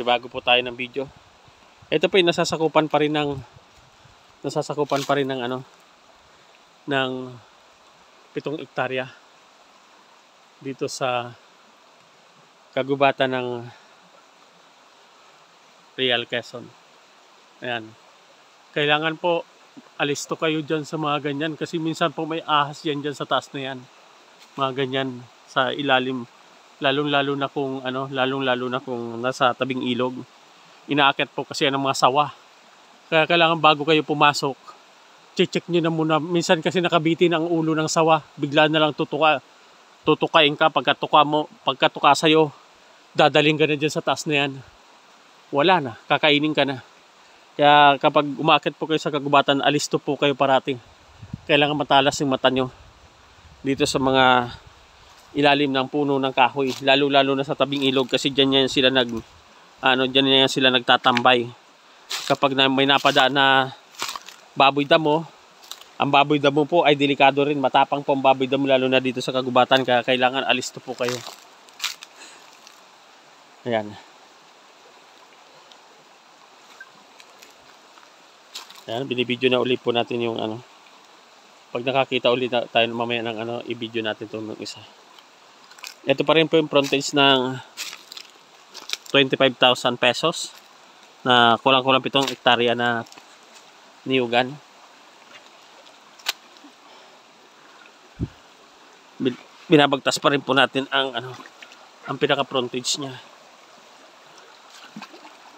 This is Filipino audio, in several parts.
Bago po tayo ng video. Ito po yung nasasakupan pa rin ng ano ng 7 hektarya dito sa kagubatan ng Real Quezon. Ayan. Kailangan po alisto kayo dyan sa mga ganyan kasi minsan po may ahas yan dyan sa taas na yan. Mga ganyan sa ilalim. Lalong-lalo na kung nasa tabing ilog. Inaakit po kasi yan ng mga sawa. Kaya kailangan bago kayo pumasok, check nyo na muna. Minsan kasi nakabitin ang ulo ng sawa. Bigla na lang tutukain ka. Pagkatuka sa'yo, dadaling ka na dyan sa taas na yan. Wala na, kakainin ka na. Kaya kapag umaakit po kayo sa kagubatan, alisto po kayo parating. Kailangan matalas yung mata nyo dito sa mga ilalim ng puno ng kahoy, lalo na sa tabing ilog kasi diyan yan sila nagtatambay. Kapag may napadaan na baboy damo, ang baboy damo po ay delikado rin, matapang po ang baboy damo lalo na dito sa kagubatan, kaya kailangan alisto po kayo. Ayan. Ayan, binibidyo na ulit po natin yung pag nakakita ulit tayo mamaya ng i-video natin itong isa. Ito pa rin po yung frontage ng 25,000 pesos na kulang-kulang 7 hektarya na niyugan. Binabagtas pa rin po natin ang pinaka-frontage niya.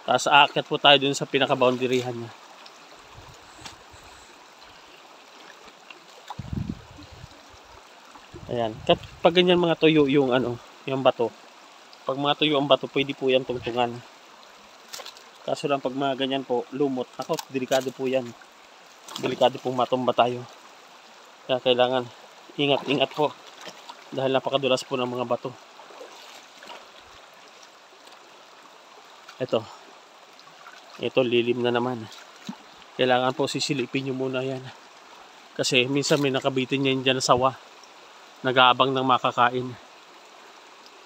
Tapos aakyat po tayo dun sa pinaka-boundaryhan niya. Ayan. Pag ganyan mga tuyo yung bato. Pag mga tuyo ang bato, pwede po yan tungtungan. Kaso lang pag mga ganyan po, lumot. Ako, delikado po yan. Delikado pong matumba tayo. Kaya kailangan ingat po. Dahil napakadulas po ng mga bato. Ito lilim na naman. Kailangan po sisilipin nyo muna yan. Kasi minsan may nakabitin yan dyan na sawa. Nag-aabang ng makakain.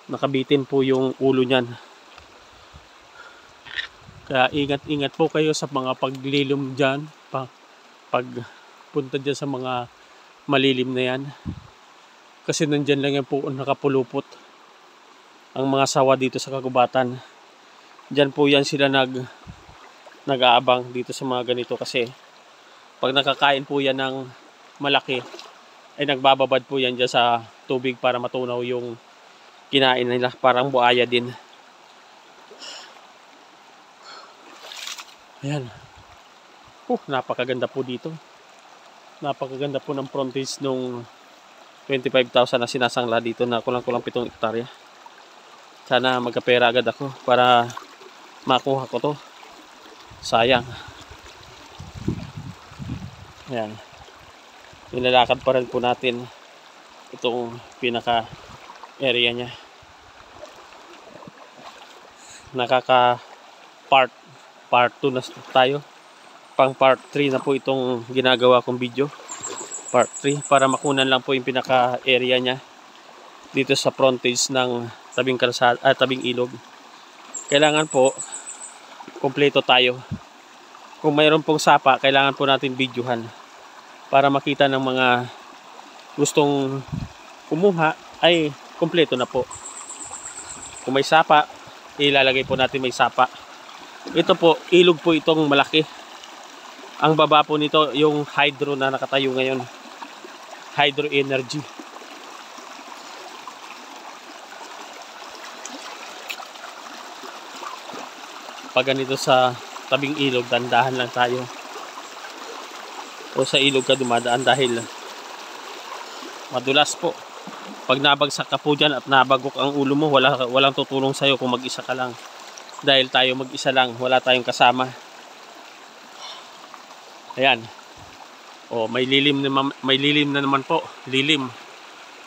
Nakabitin po yung ulo niyan. Kaya ingat po kayo sa mga paglilom dyan. Pag punta dyan sa mga malilim na yan. Kasi nandyan lang yan po nakapulupot ang mga sawa dito sa kagubatan. Dyan po yan sila nag-aabang dito sa mga ganito kasi pag nakakain po yan ng malaki ay nagbababad po yan dyan sa tubig para matunaw yung kinain nila. Parang buaya din. Ayan. Napakaganda po dito. Napakaganda po ng frontage nung 25,000 na sinasangla dito na kulang-kulang 7 hektarya. Sana magkapera agad ako para makuha ko to. Sayang. Ayan. Nilalakad pa rin po natin itong pinaka area nya. Nakaka part 2 na tayo. Pang part 3 na po itong ginagawa kong video. Part 3 para makunan lang po yung pinaka area nya dito sa frontage ng tabing ilog. Kailangan po kompleto tayo. Kung mayroon pong sapa, kailangan po natin videohan para makita ng mga gustong kumuha ay kompleto na po. Kung may sapa, ilalagay po natin may sapa. Ito po, ilog po itong malaki. Ang baba po nito, yung hydro na nakatayo ngayon. Hydro energy. Pag ganito sa tabing ilog, dandahan lang tayo. O sa ilog ka dumadaan dahil madulas po. Pag nabagsak ka po dyan at nabagok ang ulo mo, walang tutulong sa'yo kung mag-isa ka lang. Dahil tayo mag-isa lang, wala tayong kasama. Ayan. May lilim na naman po. Lilim.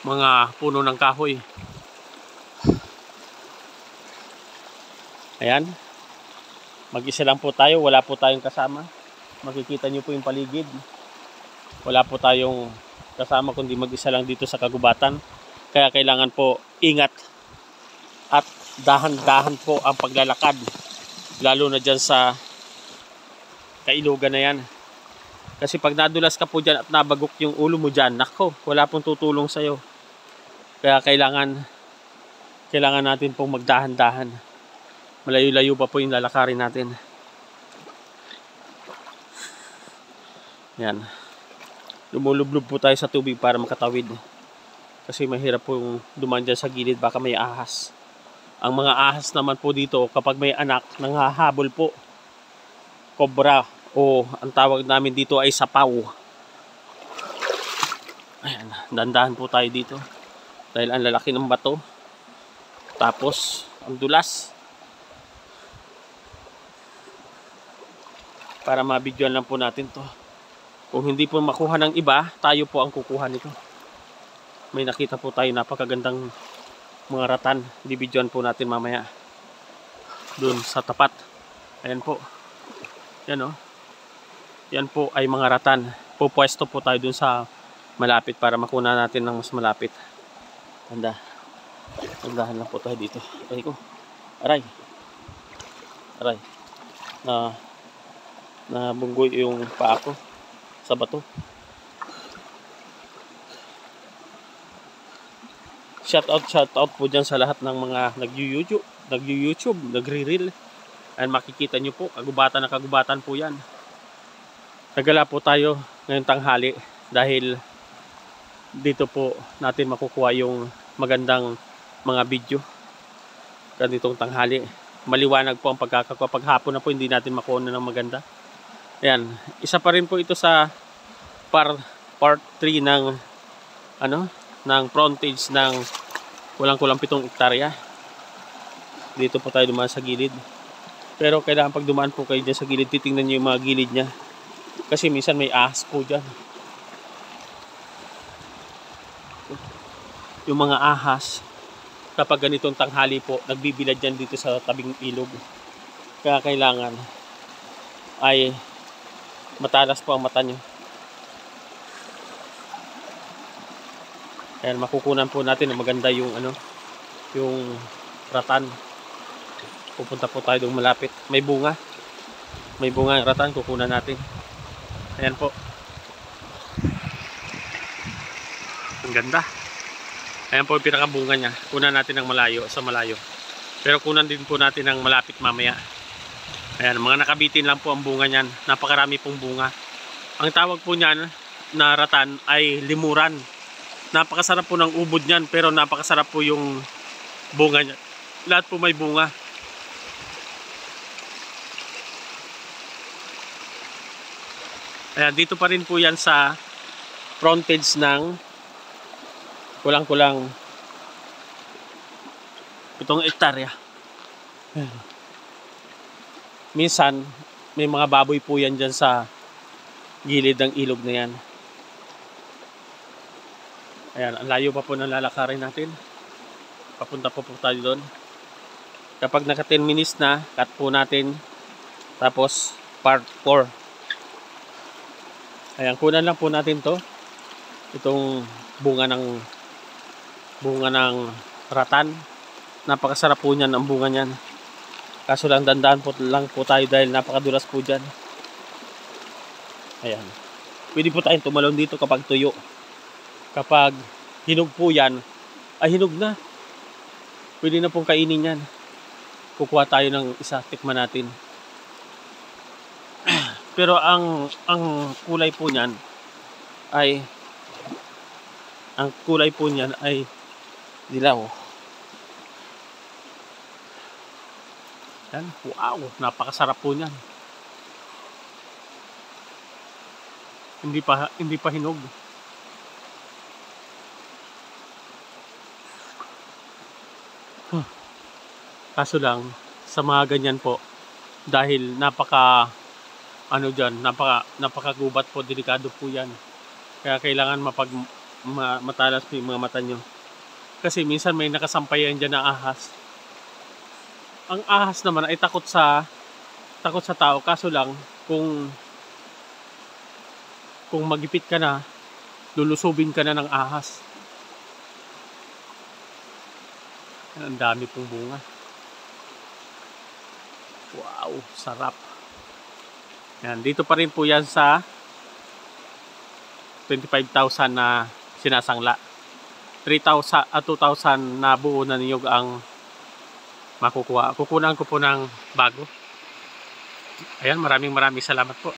Mga puno ng kahoy. Ayan. Mag-isa lang po tayo, wala po tayong kasama. Makikita nyo po yung paligid. Wala po tayong kasama kundi mag-isa lang dito sa kagubatan. Kaya kailangan po ingat at dahan-dahan po ang paglalakad. Lalo na dyan sa kailugan na yan. Kasi pag nadulas ka po dyan at nabagok yung ulo mo dyan, nako, wala pong tutulong sa'yo. Kaya kailangan natin pong magdahan-dahan. Malayo-layo pa po yung lalakarin natin. Yan. Lumulublob po tayo sa tubig para makatawid. Kasi mahirap po yung dumaan dyan sa gilid, baka may ahas. Ang mga ahas naman po dito, kapag may anak, nanghahabol po. Cobra, o ang tawag namin dito ay sapaw. Ayan, dandahan po tayo dito. Dahil ang lalaki ng bato. Tapos, ang dulas. Para mabidyoan lang po natin to. Kung hindi po makuha ng iba, tayo po ang kukuha nito. May nakita po tayo napakagandang mga ratan. Dibidyoan po natin mamaya. Doon sa tapat. Ayan po. Yan o. Yan po ay mga ratan. Pupwesto po tayo doon sa malapit para makuha natin ng mas malapit. Tandahan lang po tayo dito. Aray ko. Aray. Nabunggoy yung paa ko sa bato. Shout out po dyan sa lahat ng mga nag-YouTube, nagre-reel. Ayan, makikita nyo po, kagubatan na kagubatan po yan. Nagala po tayo ngayong tanghali dahil dito po natin makukuha yung magandang mga video. Ganitong tanghali. Maliwanag po ang pagkakakuha. Pag hapon na po, hindi natin makuha ng maganda. Ayan, isa pa rin po ito sa part 3 ng frontage ng kulang-kulang 7 hektarya. Dito po tayo dumaan sa gilid. Pero kailangan pag dumaan po kayo dyan sa gilid, titingnan nyo yung mga gilid nya. Kasi minsan may ahas po dyan. Yung mga ahas, kapag ganitong tanghali po, nagbibilad dyan dito sa tabing ilog. Kaya kailangan ay matalas po ang mata nyo. Kaya makukunan po natin na maganda yung yung ratan. Pupunta po tayo doon malapit. May bunga ang ratan, kukunan natin. Ayan po. Ang ganda. Ayan po yung pinakabunga niya. Kunan natin ng malayo. Pero kunan din po natin ng malapit mamaya. Ayan, mga nakabitin lang po ang bunga niyan. Napakarami pong bunga. Ang tawag po niyan na ratan ay limuran. Napakasarap po ng ubod niyan, pero napakasarap po yung bunga niya. Lahat po may bunga. Ayan, dito pa rin po yan sa frontage ng kulang-kulang 7 hektarya. Minsan, may mga baboy po yan dyan sa gilid ng ilog na yan. Ayan, ang layo pa po ng lalakarin natin. Papunta po tayo doon. Kapag naka 10 minutes na, cut po natin. Tapos, part 4. Ayan, kunan lang po natin to. Itong bunga ng ratan. Napakasarap po niyan ang bunga niyan. Kaso lang dandan po lang po tayo dahil napakadulas po dyan. Ayan. Pwede po tayong tumalon dito kapag tuyo. Kapag hinog po yan, ay hinog na. Pwede na pong kainin yan. Kukuha tayo ng isa, tikman natin. Pero ang kulay po niyan ay dilaw. Yan, wow, napakasarap po niyan. Hindi pa hinog. Kaso lang sa mga ganyan po, dahil napakagubat po, delikado po yan. Kaya kailangan matalas po yung mga mata nyo. Kasi minsan may nakasampayan dyan na ahas. Ang ahas naman ay takot sa tao. Kaso lang, kung magipit ka na, lulusubin ka na ng ahas. Ang dami pong bunga. Wow, sarap. Yan, dito pa rin po yan sa 25,000 na sinasangla. 3,000 at 2,000 na buo na niyog ang makukuha. Kukunan ko po ng bago. Ayan, maraming salamat po.